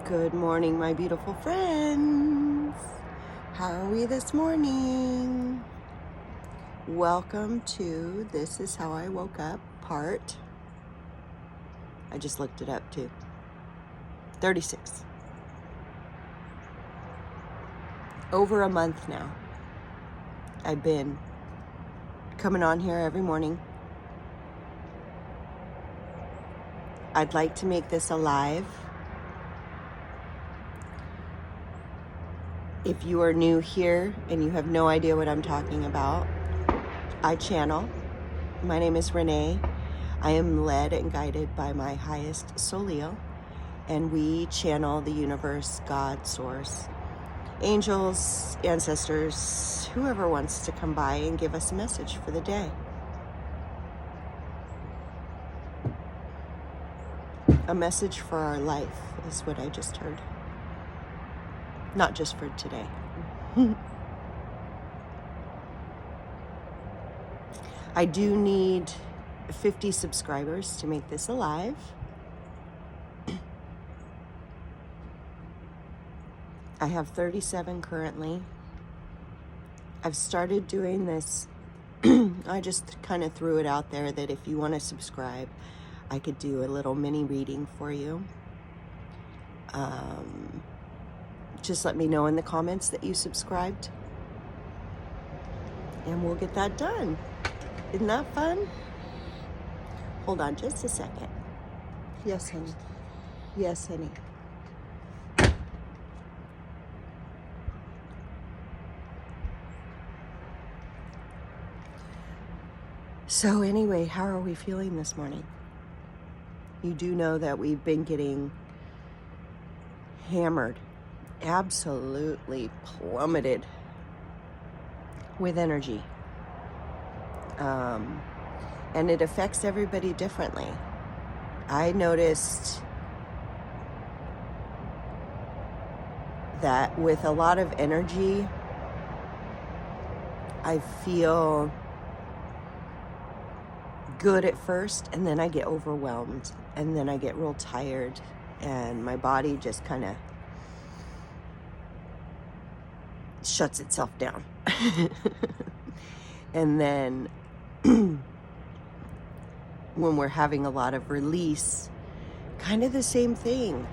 Good morning, my beautiful friends. How are we this morning? Welcome to This Is How I Woke Up part. I just looked it up too. 36. Over a month now. I've been coming on here every morning. I'd like to make this alive. If you are new here and you have no idea what I'm talking about, I channel. My name is Renee. I am led and guided by my highest Solio, and we channel the universe, God, source, angels, ancestors, whoever wants to come by and give us a message for the day. A message for our life is what I just heard. Not just for today. I do need 50 subscribers to make this alive. I have 37 currently. I've started doing this. I just kind of threw it out there that if you want to subscribe, I could do a little mini reading for you. Just let me know in the comments that you subscribed, and we'll get that done. Isn't that fun? Hold on just a second. Yes, honey. Yes, honey. So anyway, how are we feeling this morning? You do know that we've been getting hammered, absolutely plummeted with energy. And it affects everybody differently. I noticed that with a lot of energy, I feel good at first, and then I get overwhelmed, and then I get real tired, and my body just kind of shuts itself down. And then when we're having a lot of release, kind of the same thing.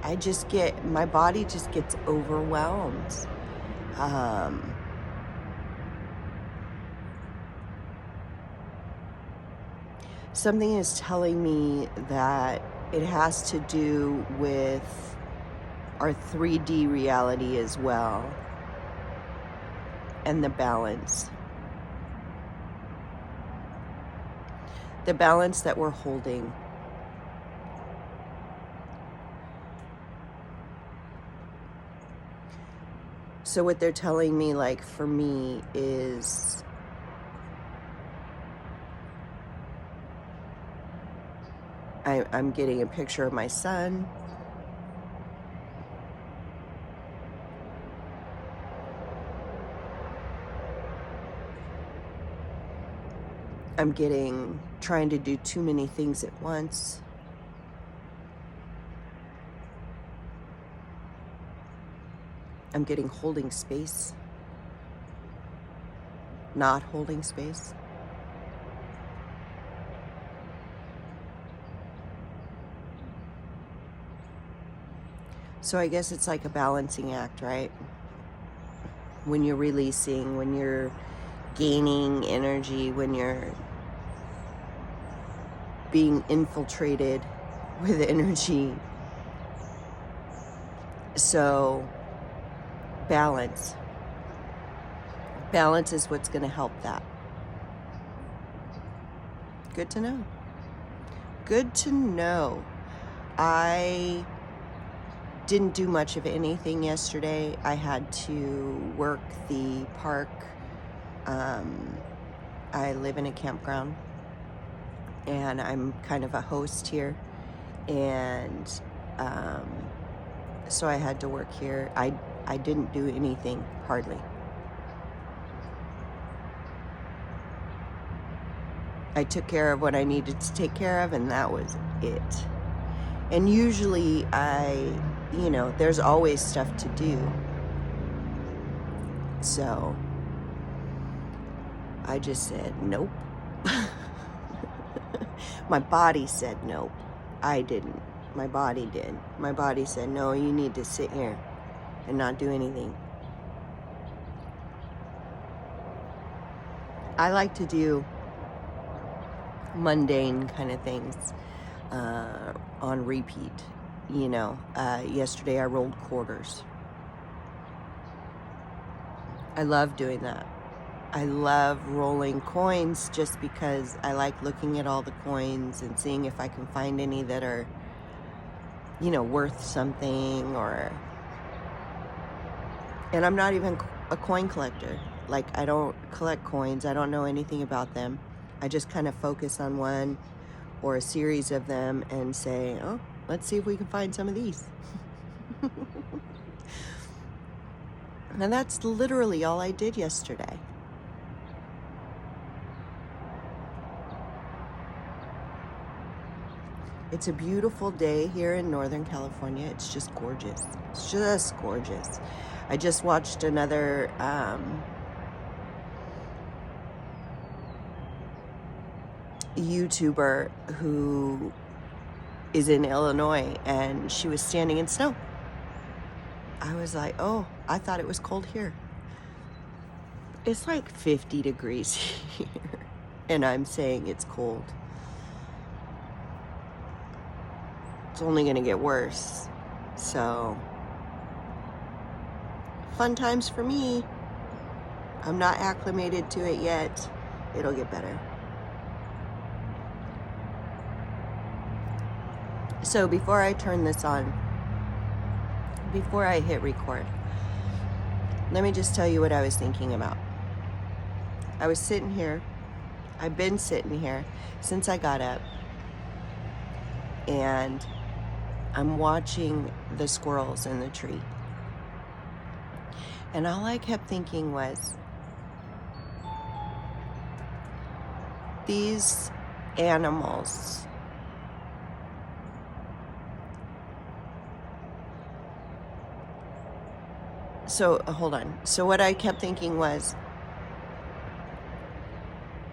My body just gets overwhelmed. Something is telling me that it has to do with our 3D reality as well, and the balance. The balance that we're holding. So what they're telling me, like for me, is I'm getting a picture of my son. I'm trying to do too many things at once. I'm getting holding space, not holding space. So I guess it's like a balancing act, right? When you're releasing, when you're gaining energy, when you're being infiltrated with energy. So balance. Balance is what's going to help that. Good to know. Good to know. I didn't do much of anything yesterday. I had to work the park. I live in a campground, and I'm kind of a host here, and so I had to work here. I didn't do anything, hardly. I took care of what I needed to take care of, and that was it. And usually I you know, there's always stuff to do. So I just said, nope. My body said nope. I didn't. My body did. My body said, no, you need to sit here and not do anything. I like to do mundane kind of things on repeat. You know, yesterday I rolled quarters. I love doing that. I love rolling coins just because I like looking at all the coins and seeing if I can find any that are, you know, worth something. And I'm not even a coin collector. Like, I don't collect coins. I don't know anything about them. I just kind of focus on one or a series of them and say, oh, let's see if we can find some of these. And that's literally all I did yesterday. It's a beautiful day here in Northern California. It's just gorgeous. It's just gorgeous. I just watched another YouTuber who is in Illinois, and she was standing in snow. I was like, oh, I thought it was cold here. It's like 50 degrees here, and I'm saying it's cold. It's only going to get worse. So, fun times for me. I'm not acclimated to it yet. It'll get better. So before I turn this on, before I hit record, let me just tell you what I was thinking about. I was sitting here. I've been sitting here since I got up, and I'm watching the squirrels in the tree. And all I kept thinking was, these animals So hold on. So what I kept thinking was,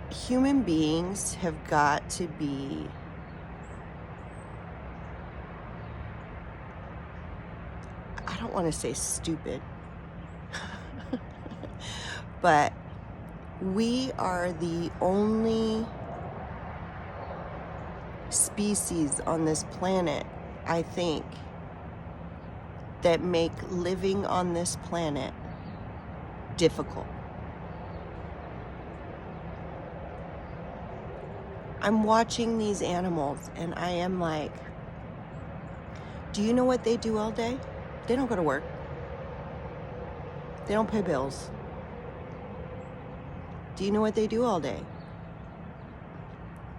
human beings have got to be I don't want to say stupid, but we are the only species on this planet, I think, that make living on this planet difficult. I'm watching these animals and I am like, do you know what they do all day? They don't go to work. They don't pay bills. Do you know what they do all day?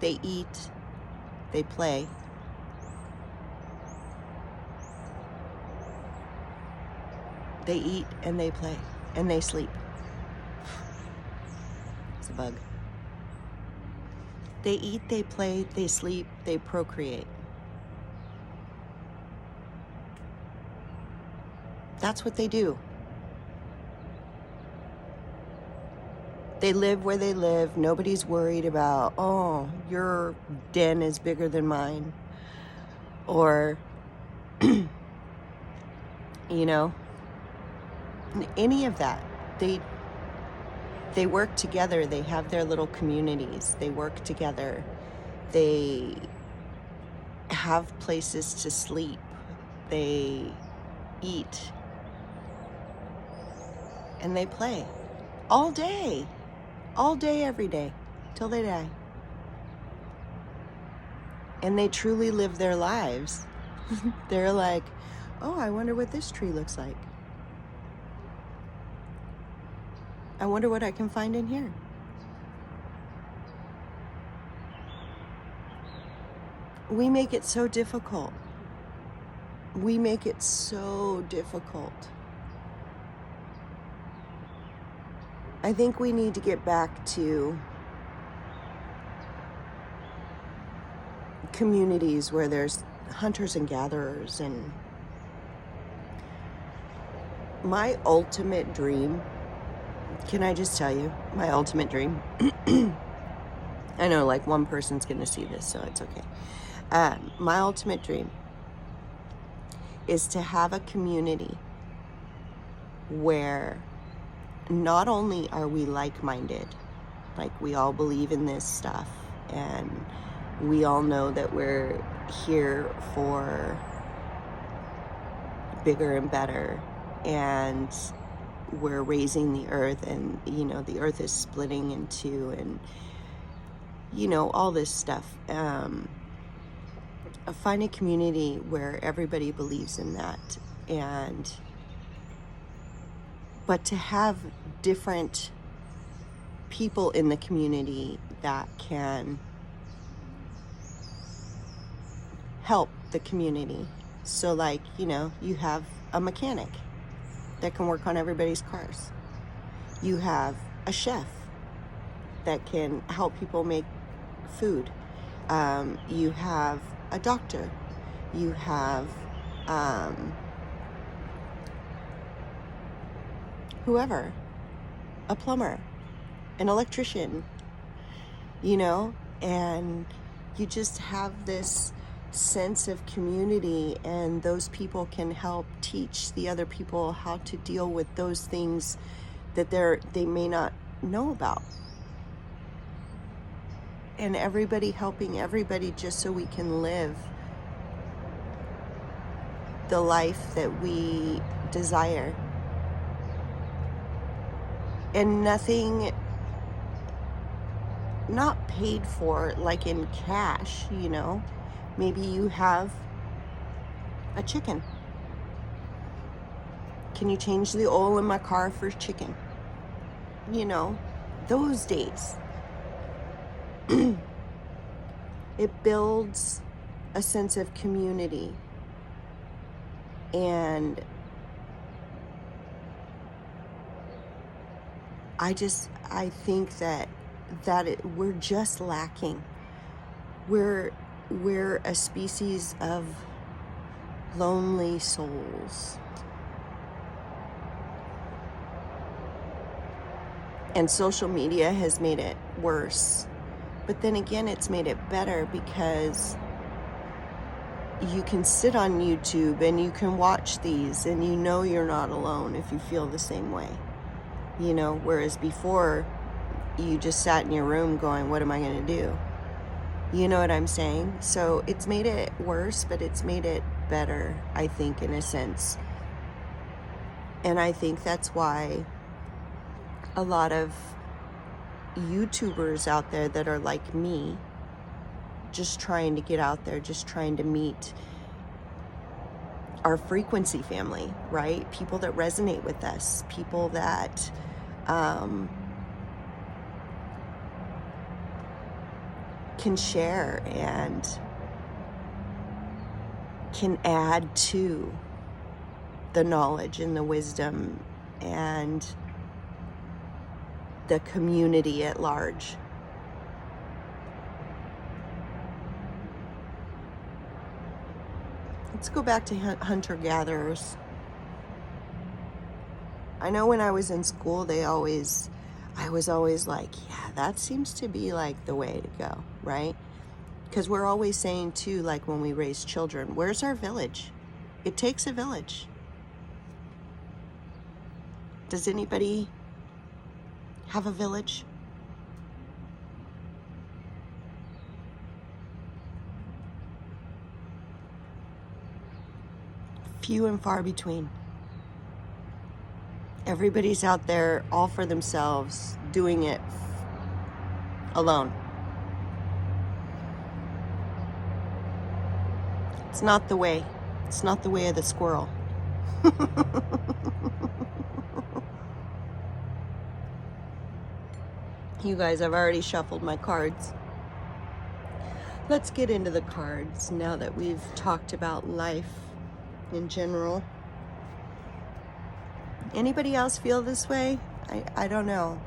They eat, they play. They eat and they play and they sleep. It's a bug. They eat, they play, they sleep, they procreate. That's what they do. They live where they live. Nobody's worried about, oh, your den is bigger than mine. Or, you know, any of that. They work together. They have their little communities. They work together. They have places to sleep. They eat. And they play all day, every day, till they die. And they truly live their lives. They're like, oh, I wonder what this tree looks like. I wonder what I can find in here. We make it so difficult. We make it so difficult. I think we need to get back to communities where there's hunters and gatherers, and My ultimate dream, can I just tell you, my ultimate dream, I know like one person's going to see this, so it's okay. My ultimate dream is to have a community where not only are we like-minded, like we all believe in this stuff and we all know that we're here for bigger and better, and we're raising the earth, and the earth is splitting in two, and all this stuff. Find a community where everybody believes in that, but to have different people in the community that can help the community. So like, you have a mechanic that can work on everybody's cars. You have a chef that can help people make food. You have a doctor. You have whoever, a plumber, an electrician, and you just have this sense of community, and those people can help teach the other people how to deal with those things that they may not know about. And everybody helping everybody just so we can live the life that we desire. And nothing, not paid for like in cash, Maybe you have a chicken. Can you change the oil in my car for chicken? Those days. It builds a sense of community, and I think that we're just lacking. We're a species of lonely souls. And social media has made it worse. But then again, it's made it better because you can sit on YouTube and you can watch these and you're not alone if you feel the same way. Whereas before, you just sat in your room going, what am I going to do? You know what I'm saying? So it's made it worse, but it's made it better, I think, in a sense. And I think that's why a lot of YouTubers out there that are like me, just trying to get out there, just trying to meet our frequency family, right? People that resonate with us, people that can share and can add to the knowledge and the wisdom and the community at large. Let's go back to hunter-gatherers. I know when I was in school, I was always like, yeah, that seems to be like the way to go, right? Because we're always saying too, like when we raise children, where's our village? It takes a village. Does anybody have a village? Few and far between. Everybody's out there all for themselves, doing it alone. It's not the way. It's not the way of the squirrel. You guys, I've already shuffled my cards. Let's get into the cards now that we've talked about life in general. Anybody else feel this way? I don't know.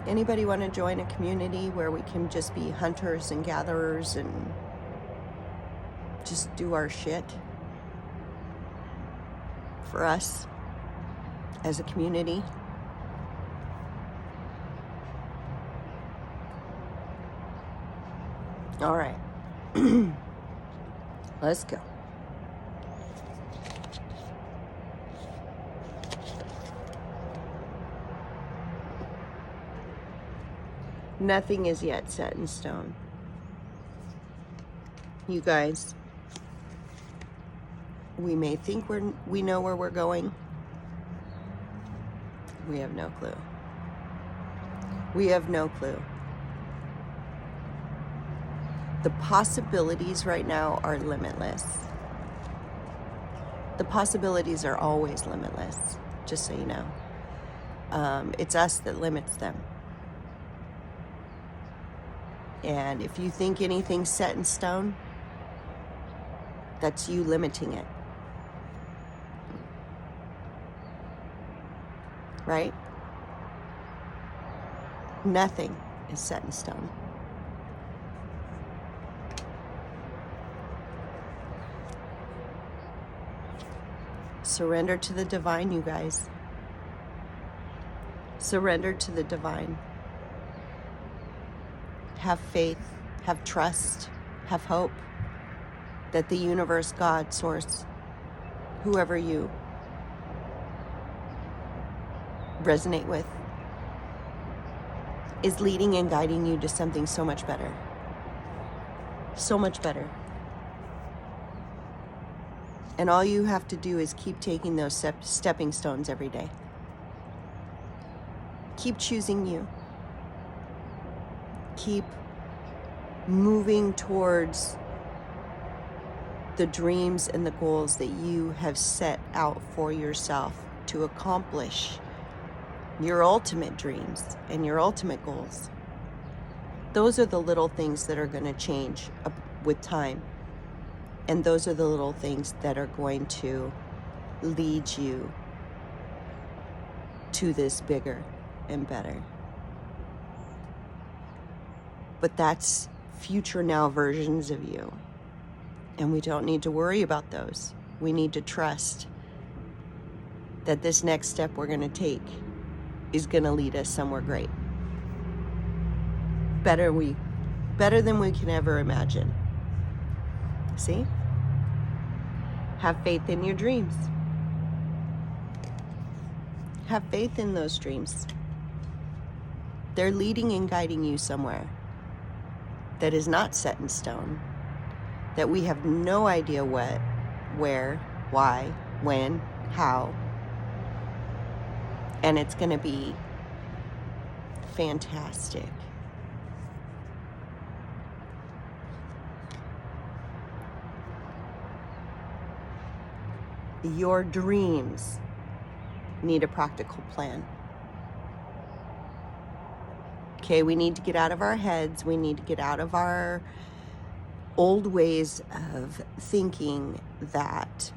Anybody want to join a community where we can just be hunters and gatherers and just do our shit for us as a community. All right. Let's go. Nothing is yet set in stone. You guys, we may think we know where we're going. We have no clue. We have no clue. The possibilities right now are limitless. The possibilities are always limitless, just so you know. It's us that limits them. And if you think anything's set in stone, that's you limiting it. Right? Nothing is set in stone. Surrender to the divine, you guys. Surrender to the divine. Have faith, have trust, have hope that the universe, God, source, whoever you resonate with, is leading and guiding you to something so much better. So much better. And all you have to do is keep taking those stepping stones every day. Keep choosing you. Keep moving towards the dreams and the goals that you have set out for yourself to accomplish your ultimate dreams and your ultimate goals. Those are the little things that are going to change with time. And those are the little things that are going to lead you to this bigger and better. But that's future now versions of you. And we don't need to worry about those. We need to trust that this next step we're going to take is going to lead us somewhere great. Better than we can ever imagine. See? Have faith in your dreams. Have faith in those dreams. They're leading and guiding you somewhere that is not set in stone, that we have no idea what, where, why, when, how, and it's going to be fantastic. Your dreams need a practical plan. Okay, we need to get out of our heads. We need to get out of our old ways of thinking that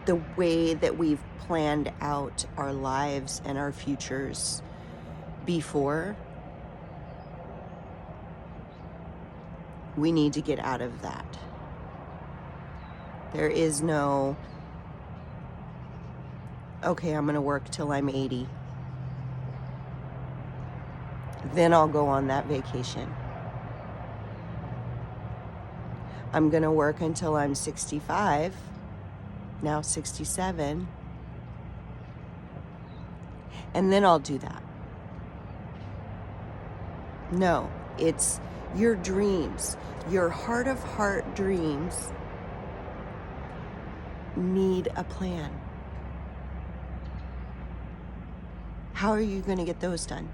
the way that we've planned out our lives and our futures before, we need to get out of that. There is no, okay, I'm going to work till I'm 80. Then I'll go on that vacation. I'm going to work until I'm 65, now 67, and then I'll do that. No, it's your dreams, your heart of heart dreams need a plan. How are you going to get those done?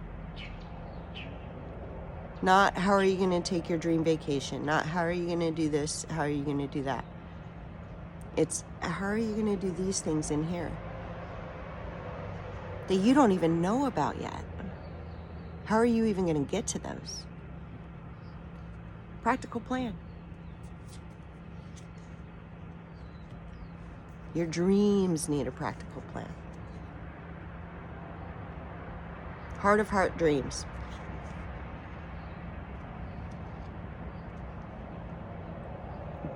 Not how are you going to take your dream vacation, not how are you going to do this, how are you going to do that. It's how are you going to do these things in here that you don't even know about yet? How are you even going to get to those? Practical plan. Your dreams need a practical plan. Heart of heart dreams.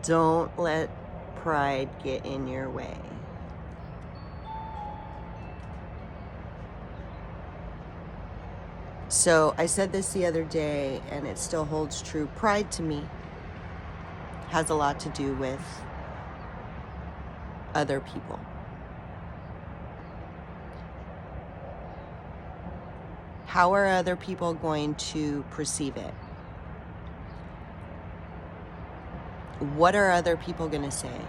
Don't let pride get in your way. So I said this the other day, and it still holds true. Pride to me has a lot to do with other people. How are other people going to perceive it? What are other people going to say?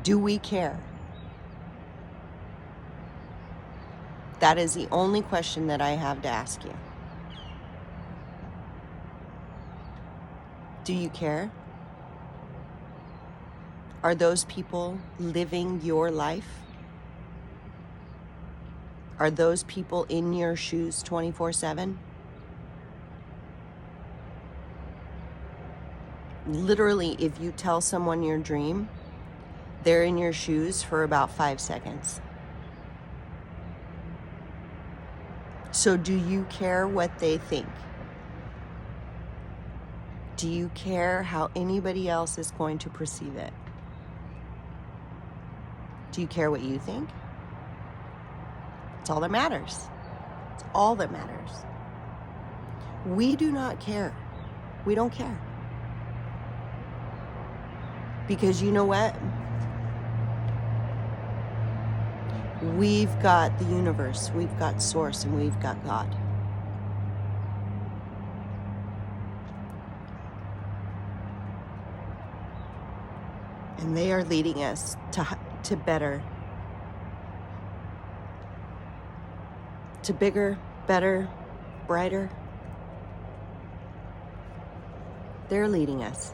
Do we care? That is the only question that I have to ask you. Do you care? Are those people living your life? Are those people in your shoes 24/7? Literally, if you tell someone your dream, they're in your shoes for about 5 seconds. So do you care what they think? Do you care how anybody else is going to perceive it? Do you care what you think? It's all that matters. It's all that matters. We do not care. We don't care. Because you know what? We've got the universe, we've got Source, and we've got God. And they are leading us to better, to bigger, better, brighter. They're leading us.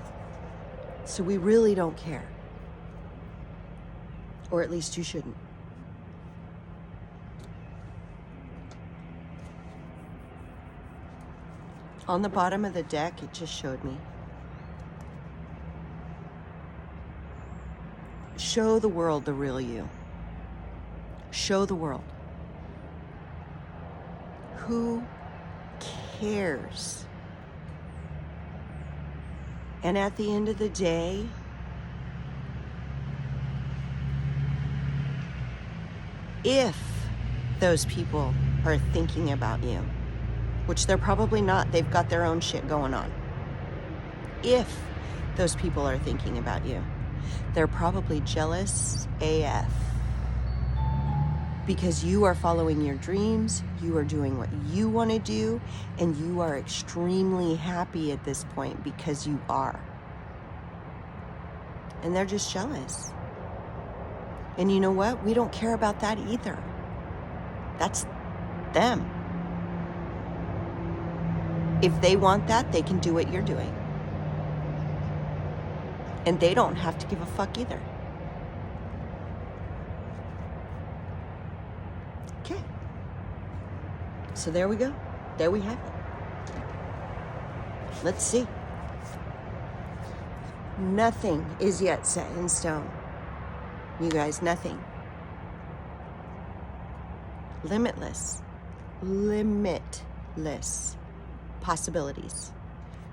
So we really don't care. Or at least you shouldn't. On the bottom of the deck, it just showed me. Show the world the real you. Show the world. Who cares? And at the end of the day, if those people are thinking about you, which they're probably not, they've got their own shit going on. If those people are thinking about you, they're probably jealous AF. Because you are following your dreams, you are doing what you want to do, and you are extremely happy at this point because you are. And they're just jealous. And you know what? We don't care about that either. That's them. If they want that, they can do what you're doing. And they don't have to give a fuck either. Okay. So there we go. There we have it. Let's see. Nothing is yet set in stone. You guys, nothing. Limitless. Limitless possibilities.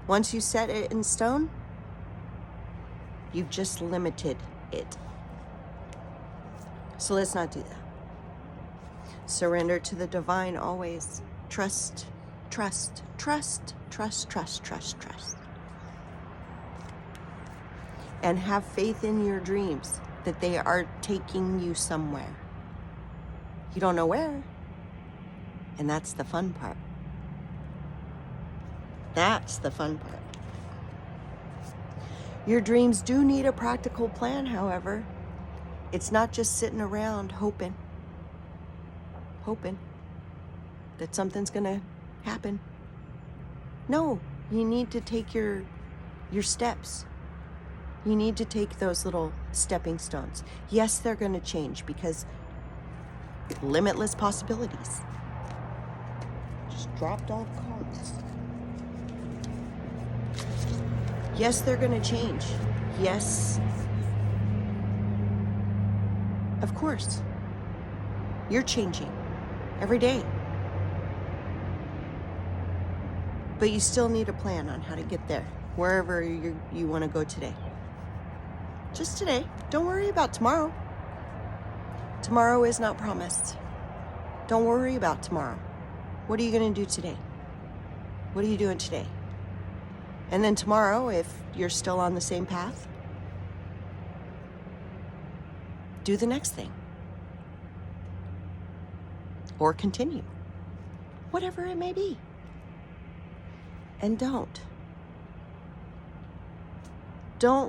Once you set it in stone, you've just limited it. So let's not do that. Surrender to the divine always. Trust, trust, trust, trust, trust, trust, trust. And have faith in your dreams that they are taking you somewhere. You don't know where. And that's the fun part. That's the fun part. Your dreams do need a practical plan, however. It's not just sitting around hoping that something's gonna happen. No, you need to take your steps. You need to take those little stepping stones. Yes, they're gonna change because limitless possibilities. Just dropped all the cards. Yes, they're gonna change. Yes. Of course. You're changing every day. But you still need a plan on how to get there, wherever you want to go today. Just today. Don't worry about tomorrow. Tomorrow is not promised. Don't worry about tomorrow. What are you going to do today? What are you doing today? And then tomorrow, if you're still on the same path, do the next thing. Or continue. Whatever it may be. And don't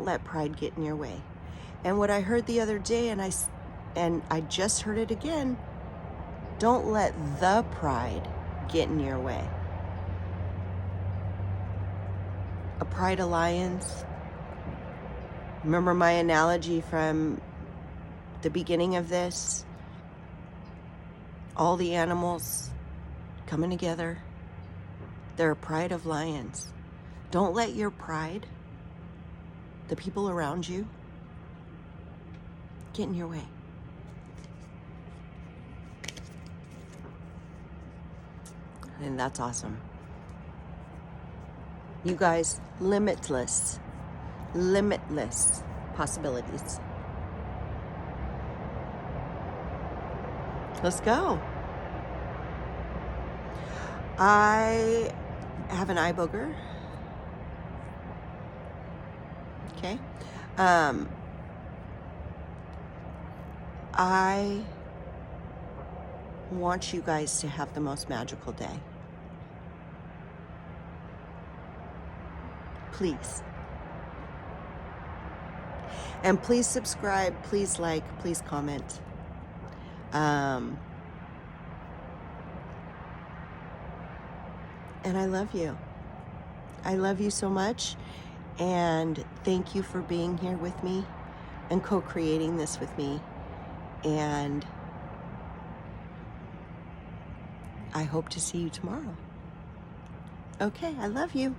let pride get in your way. And what I heard the other day, and I just heard it again, don't let the pride get in your way. A pride alliance. Remember my analogy from the beginning of this? All the animals coming together. They're a pride of lions. Don't let your pride, the people around you, get in your way. And that's awesome. You guys, limitless possibilities. Let's go. I have an eye booger. Okay. I want you guys to have the most magical day. Please. And please subscribe, please like, please comment. And I love you. I love you so much. And thank you for being here with me and co-creating this with me. And I hope to see you tomorrow. Okay, I love you.